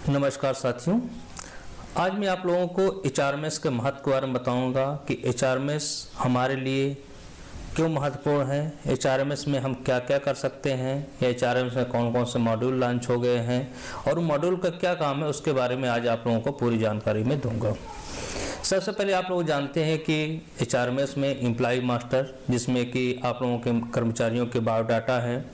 नमस्कार साथियों, आज मैं आप लोगों को एचआरएमएस के महत्व के बारे में बताऊंगा कि एचआरएमएस हमारे लिए क्यों महत्वपूर्ण है, एचआरएमएस में हम क्या क्या कर सकते हैं, या एचआरएमएस में कौन कौन से मॉड्यूल लॉन्च हो गए हैं और मॉड्यूल का क्या काम है, उसके बारे में आज आप लोगों को पूरी जानकारी मैं दूंगा। सबसे पहले आप लोग जानते हैं कि एचआरएमएस में एम्प्लॉय मास्टर, जिसमें कि आप लोगों के कर्मचारियों के बायोडाटा है,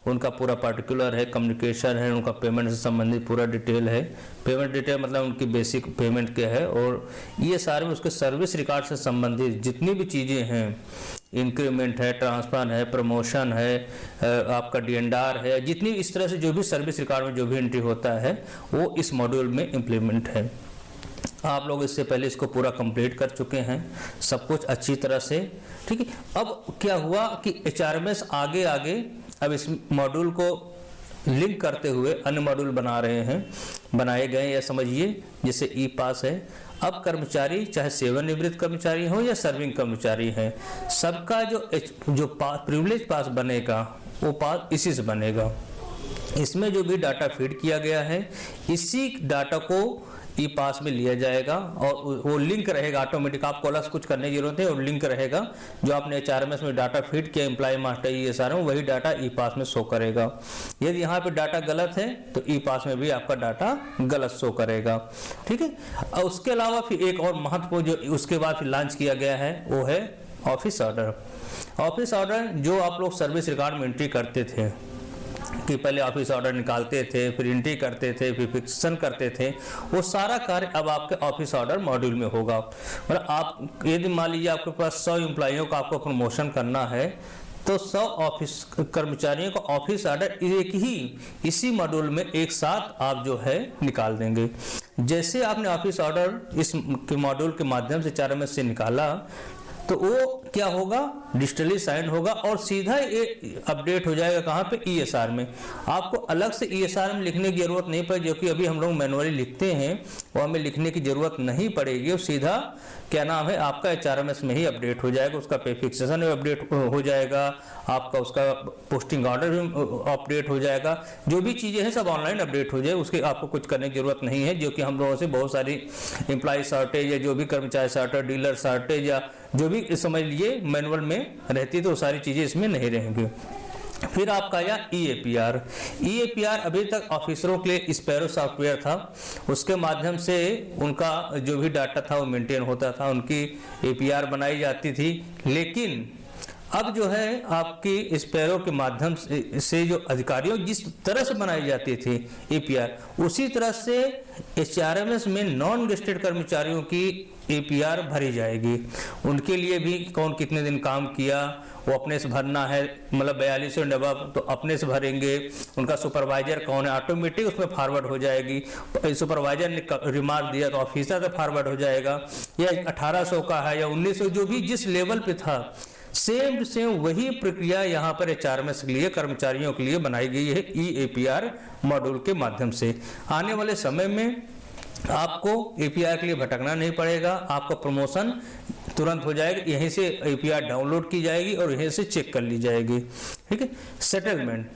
उनका पूरा पार्टिकुलर है, कम्युनिकेशन है, उनका पेमेंट से संबंधित पूरा डिटेल है। पेमेंट डिटेल मतलब उनकी बेसिक पेमेंट क्या है, और ये सारे उसके सर्विस रिकॉर्ड से संबंधित जितनी भी चीज़ें हैं, इंक्रीमेंट है, ट्रांसफर है, प्रमोशन है, आपका डीएनआर है, जितनी इस तरह से जो भी सर्विस रिकॉर्ड में जो भी एंट्री होता है वो इस मॉड्यूल में इम्प्लीमेंट है। आप लोग इससे पहले इसको पूरा कंप्लीट कर चुके हैं, सब कुछ अच्छी तरह से, ठीक है। अब क्या हुआ कि एचआरएमएस आगे अब इस मॉड्यूल को लिंक करते हुए अन्य मॉड्यूल बनाए गए, या समझिए जैसे ई पास है। अब कर्मचारी चाहे सेवानिवृत्त कर्मचारी हो या सर्विंग कर्मचारी है, सबका जो प्रिविलेज पास बनेगा वो पास इसी से बनेगा। इसमें जो भी डाटा फीड किया गया है, इसी डाटा को ई पास में लिया जाएगा और वो लिंक रहेगा ऑटोमेटिक, आपको अलग कुछ करने की जरूरत है, और लिंक रहेगा जो आपने एचआरएमएस में डाटा फीड किया एम्प्लॉय मास्टर ये सारा, वही डाटा ई पास में शो करेगा। यदि यहाँ पे डाटा गलत है तो ई पास में भी आपका डाटा गलत शो करेगा, ठीक है। और उसके अलावा फिर एक और महत्वपूर्ण जो उसके बाद फिर लॉन्च किया गया है वो है ऑफिस ऑर्डर। ऑफिस ऑर्डर जो आप लोग सर्विस रिकॉर्ड में एंट्री करते थे कि पहले ऑफिस ऑर्डर निकालते थे, फिर एंट्री करते थे, फिर फिक्सेशन करते थे, वो सारा कार्य अब आपके ऑफिस ऑर्डर मॉड्यूल में होगा। मतलब आप यदि मान लीजिए आपके पास 100 एम्प्लॉइयों का आपको प्रमोशन करना है तो 100 ऑफिस कर्मचारियों का ऑफिस ऑर्डर एक ही इसी मॉड्यूल में एक साथ आप जो है निकाल देंगे। जैसे आपने ऑफिस ऑर्डर इस मॉड्यूल के माध्यम से एचआरएमएस से निकाला तो वो क्या होगा, डिजिटली साइन होगा और सीधा ये अपडेट हो जाएगा कहाँ पे, ईएसआर में। आपको अलग से ईएसआर में लिखने की जरूरत नहीं पड़ेगी, जो कि अभी हम लोग मैनुअली लिखते हैं, वो हमें लिखने की जरूरत नहीं पड़ेगी। वो सीधा क्या नाम है आपका एचआरएमएस में ही अपडेट हो जाएगा, उसका पे फिक्सेशन में अपडेट हो जाएगा, आपका उसका पोस्टिंग ऑर्डर भी अपडेट हो जाएगा, जो भी चीज़ें हैं सब ऑनलाइन अपडेट हो जाए, उसके आपको कुछ करने की जरूरत नहीं है। जो कि हम लोगों से बहुत सारी एम्प्लॉय शॉर्टेज या जो भी कर्मचारी शॉर्टेज, डीलर शॉर्टेज या जो भी समझ लिए मैनुअल में रहती, तो सारी चीज़ें इसमें नहीं रहेंगी। फिर आपका आया ईएपीआर। ईएपीआर अभी तक ऑफिसरों के लिए स्पैरो सॉफ्टवेयर था, उसके माध्यम से उनका जो भी डाटा था वो मेंटेन होता था, उनकी एपीआर बनाई जाती थी। लेकिन अब जो है आपकी स्पैरो के माध्यम से जो अधिकारियों जिस तरह से बनाई जाती थी एपीआर, उसी तरह से एचआरएमएस में नॉन गेस्टेड कर्मचारियों की एपीआर भरी जाएगी। उनके लिए भी कौन कितने दिन काम किया वो अपने से भरना है, मतलब 42 से अबव तो अपने से भरेंगे। उनका सुपरवाइजर कौन है, ऑटोमेटिक उसमें फॉरवर्ड हो जाएगी। सुपरवाइजर ने रिमार्क दिया तो ऑफिसर से फॉरवर्ड हो जाएगा, या 1800 का है या 1900, जो भी जिस लेवल पे था सेम वही प्रक्रिया यहाँ पर एचआरएमएस के लिए कर्मचारियों के लिए बनाई गई है ईएपीआर मॉड्यूल के माध्यम से। आने वाले समय में आपको एपीआर के लिए भटकना नहीं पड़ेगा, आपका प्रमोशन तुरंत हो जाएगा, यहीं से एपीआर डाउनलोड की जाएगी और यहीं से चेक कर ली जाएगी, ठीक है। सेटलमेंट,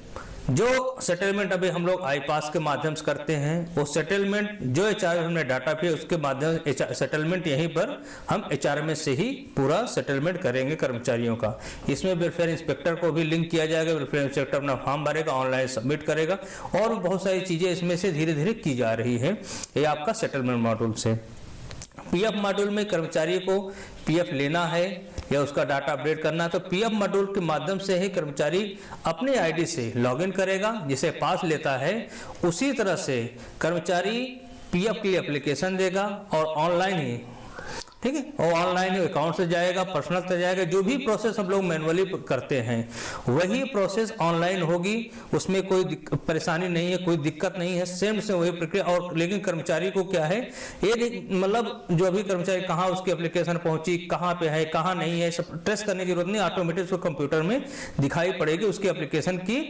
जो सेटलमेंट अभी हम लोग आई पास के माध्यम से करते हैं, वो सेटलमेंट जो एचआरएमएस हमने डाटा पे उसके माध्यम से सेटलमेंट यहीं पर हम एचआरएमएस से ही पूरा सेटलमेंट करेंगे कर्मचारियों का। इसमें वेलफेयर इंस्पेक्टर को भी लिंक किया जाएगा, वेलफेयर इंस्पेक्टर अपना फॉर्म भरेगा, ऑनलाइन सबमिट करेगा, और बहुत सारी चीजें इसमें से धीरे धीरे की जा रही है। ये आपका सेटलमेंट मॉड्यूल से। पीएफ मॉड्यूल में कर्मचारी को पीएफ लेना है या उसका डाटा अपडेट करना है, तो पीएफ मॉड्यूल के माध्यम से ही कर्मचारी अपने आईडी से लॉगिन करेगा, जिसे पास लेता है उसी तरह से कर्मचारी पीएफ के लिए एप्लीकेशन देगा और ऑनलाइन ही, ठीक है, और ऑनलाइन अकाउंट से जाएगा, पर्सनल से जाएगा। जो भी प्रोसेस हम लोग मैनुअली करते हैं वही प्रोसेस ऑनलाइन होगी, उसमें कोई परेशानी नहीं है, कोई दिक्कत नहीं है, सेम से वही प्रक्रिया। और लेकिन कर्मचारी को क्या है, ये मतलब जो भी कर्मचारी कहाँ उसकी एप्लीकेशन पहुंची, कहाँ पे है, कहाँ नहीं है, सब ट्रेस करने की जरूरत नहीं, ऑटोमेटिक उसको कंप्यूटर में दिखाई पड़ेगी उसकी एप्लीकेशन की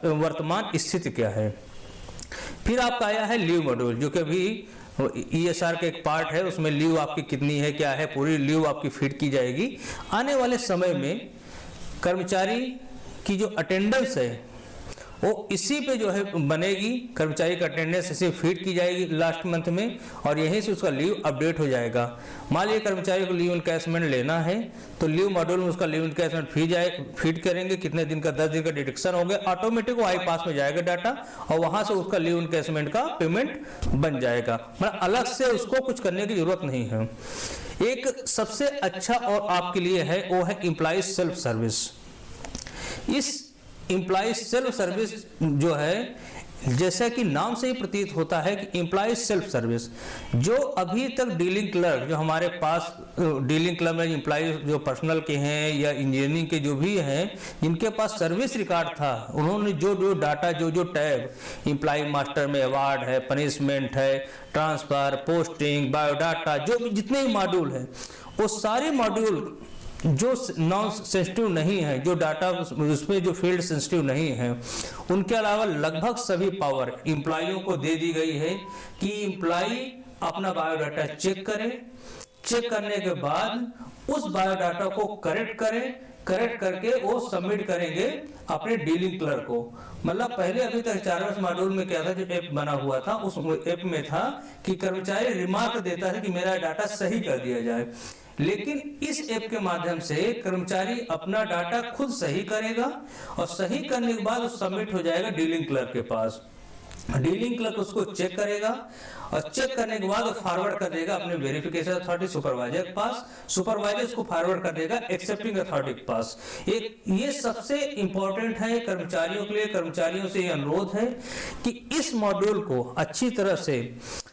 वर्तमान स्थिति क्या है। फिर आपका आया है लीव मॉड्यूल, जो कि अभी ईएसआर का एक पार्ट है, उसमें लीव आपकी कितनी है, क्या है, पूरी लीव आपकी फीड की जाएगी। आने वाले समय में कर्मचारी की जो अटेंडेंस है वो इसी पे जो है बनेगी, कर्मचारी का अटेंडेंस इसे फीड की जाएगी लास्ट मंथ में और यहीं से उसका लीव अपडेट हो जाएगा। मान लीजिए कर्मचारी को लीव इनकैशमेंट लेना है तो लीव मॉड्यूल में उसका लीव इनकैशमेंट फीड करेंगे, कितने दिन का, 10 दिन का डिडक्शन हो गया, ऑटोमेटिक वो आई पास में जाएगा डाटा और वहां से उसका लीव इनकैशमेंट का पेमेंट बन जाएगा। मतलब अलग से उसको कुछ करने की जरूरत नहीं है। एक सबसे अच्छा और आपके लिए है वो है एम्प्लॉइज सेल्फ सर्विस। इस एम्प्लॉइज सेल्फ सर्विस जो है, जैसा कि नाम से ही प्रतीत होता है कि एम्प्लॉइज सेल्फ सर्विस, जो अभी तक डीलिंग क्लर्क जो हमारे पास डीलिंग क्लर्क में एम्प्लॉइज जो पर्सनल के हैं या इंजीनियरिंग के जो भी हैं, जिनके पास सर्विस रिकॉर्ड था, उन्होंने जो जो डाटा, जो जो टैब एम्प्लॉय मास्टर में अवार्ड है, पनिशमेंट है, ट्रांसफर, पोस्टिंग, बायोडाटा, जो भी जितने भी मॉड्यूल हैं, वो सारे मॉड्यूल जो नॉन सेंसिटिव नहीं है, जो डाटा उसमें जो फील्ड सेंसिटिव नहीं है, उनके अलावा लगभग सभी पावर एम्प्लॉइयों को दे दी गई है कि एम्प्लॉय अपना बायोडाटा चेक करें, चेक करने के बाद उस बायोडाटा को करेक्ट करें, करेक्ट करके वो सबमिट करेंगे अपने डीलिंग क्लर्क को। मतलब पहले अभी तक HRMS मॉड्यूल में क्या था, जो ऐप बना हुआ था उस ऐप में था कि कर्मचारी रिमार्क देता है कि मेरा डाटा सही कर दिया जाए, लेकिन इस ऐप के माध्यम से कर्मचारी अपना डाटा खुद सही करेगा और सही करने के बाद वो सबमिट हो जाएगा डीलिंग क्लर्क के पास। डीलिंग क्लर्क उसको चेक करेगा और चेक करने के बाद फॉरवर्ड कर देगा अपने वेरिफिकेशन अथॉरिटी सुपरवाइजर के पास, सुपरवाइजर उसको फॉरवर्ड कर देगा एक्सेप्टिंग अथॉरिटी के पास। ये सबसे इंपॉर्टेंट है कर्मचारियों के लिए। कर्मचारियों से ये अनुरोध है कि इस मॉड्यूल को अच्छी तरह से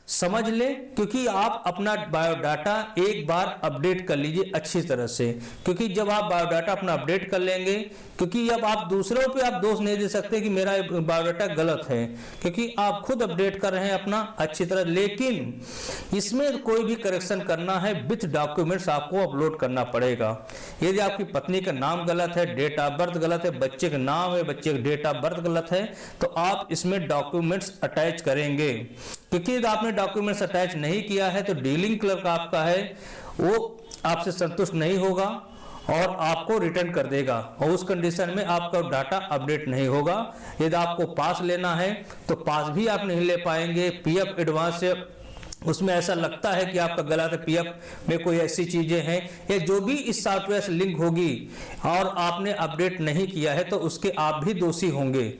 समझ ले, क्योंकि आप अपना बायोडाटा एक बार अपडेट कर लीजिए अच्छी तरह से, क्योंकि जब आप बायोडाटा अपना अपडेट कर लेंगे, क्योंकि अब आप दूसरों पे आप दोष नहीं दे सकते कि मेरा बायोडाटा गलत है, क्योंकि आप खुद अपडेट कर रहे हैं अपना अच्छी तरह, लेकिन इसमें कोई भी करेक्शन करना है विथ डॉक्यूमेंट्स आपको अपलोड करना पड़ेगा। यदि आपकी पत्नी का नाम गलत है, डेट ऑफ बर्थ गलत है, बच्चे का नाम है, बच्चे का डेट ऑफ बर्थ गलत है, तो आप इसमें डॉक्यूमेंट्स अटैच करेंगे, क्योंकि यदि आपने डॉक्यूमेंट्स अटैच नहीं किया है तो डीलिंग क्लर्क आपका है वो आपसे संतुष्ट नहीं होगा और आपको रिटर्न कर देगा और उस कंडीशन में आपका डाटा अपडेट नहीं होगा। यदि आपको पास लेना है तो पास भी आप नहीं ले पाएंगे। पीएफ एडवांस से उसमें ऐसा लगता है कि आपका गलत है, पीएफ में कोई ऐसी चीजें हैं या जो भी इस सॉफ्टवेयर से लिंक होगी और आपने अपडेट नहीं किया है तो उसके आप भी दोषी होंगे।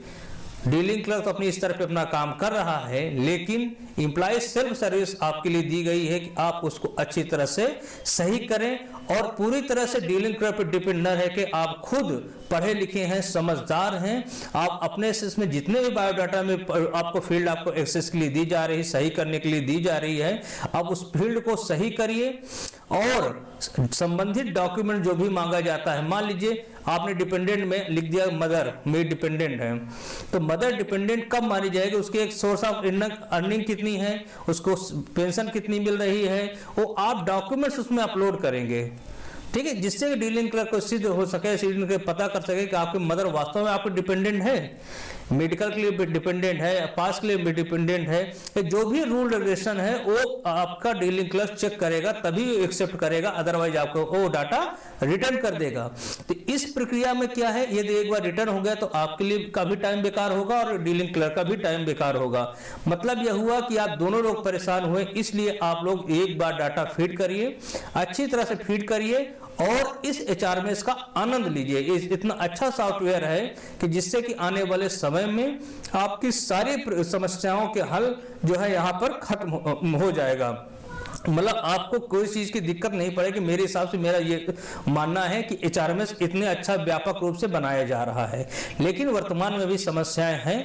डीलिंग क्लर्क तो अपनी इस तरह पे अपना काम कर रहा है, लेकिन एम्प्लॉइज सेल्फ सर्विस आपके लिए दी गई है कि आप उसको अच्छी तरह से सही करें और पूरी तरह से डीलिंग क्लर्क पर डिपेंड न रहे कि आप खुद पढ़े लिखे हैं, समझदार हैं, आप अपने इसमें जितने भी बायोडाटा में आपको फील्ड आपको एक्सेस के लिए दी जा रही, सही करने के लिए दी जा रही है, आप उस फील्ड को सही करिए और संबंधित डॉक्यूमेंट जो भी मांगा जाता है, मान लीजिए आपने डिपेंडेंट में लिख दिया मदर में डिपेंडेंट है, तो मदर डिपेंडेंट कब मानी जाएगी, उसकी एक सोर्स ऑफ अर्निंग कितनी है, उसको पेंशन कितनी मिल रही है, वो आप डॉक्यूमेंट्स उसमें अपलोड करेंगे, ठीक है, जिससे डीलिंग क्लर्क को सिद्ध हो सके, सिद्ध पता कर सके कि आपके मदर वास्तव में आपके डिपेंडेंट है, मेडिकल के लिए भी डिपेंडेंट है, पास के लिए भी डिपेंडेंट है। जो भी रूल रेगुलेशन है वो आपका डीलिंग क्लर्क चेक करेगा तभी एक्सेप्ट करेगा, अदरवाइज आपको वो डाटा रिटर्न कर देगा। तो इस प्रक्रिया में क्या है, यदि एक बार रिटर्न हो गया तो आपके लिए का भी टाइम बेकार होगा और डीलिंग क्लर्क का भी टाइम बेकार होगा। मतलब यह हुआ कि आप दोनों लोग परेशान हुए, इसलिए आप लोग एक बार डाटा फीड करिए, अच्छी तरह से फीड करिए और इस HRMS का आनंद लीजिए। इतना अच्छा सॉफ्टवेयर है कि जिससे कि आने वाले समय में आपकी सारी समस्याओं के हल जो है यहाँ पर खत्म हो जाएगा। मतलब आपको कोई चीज की दिक्कत नहीं पड़ेगी। मेरे हिसाब से मेरा ये मानना है कि HRMS इतने अच्छा व्यापक रूप से बनाया जा रहा है, लेकिन वर्तमान में भी समस्याएं हैं।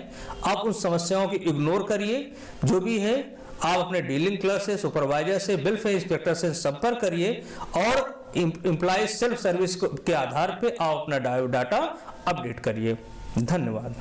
आप उन समस्याओं की इग्नोर करिए, जो भी है आप अपने डीलिंग क्लर्क से, सुपरवाइजर से, वेलफेयर इंस्पेक्टर से संपर्क करिए और एम्प्लॉय सेल्फ सर्विस के आधार पे आप अपना डाटा अपडेट करिए। धन्यवाद।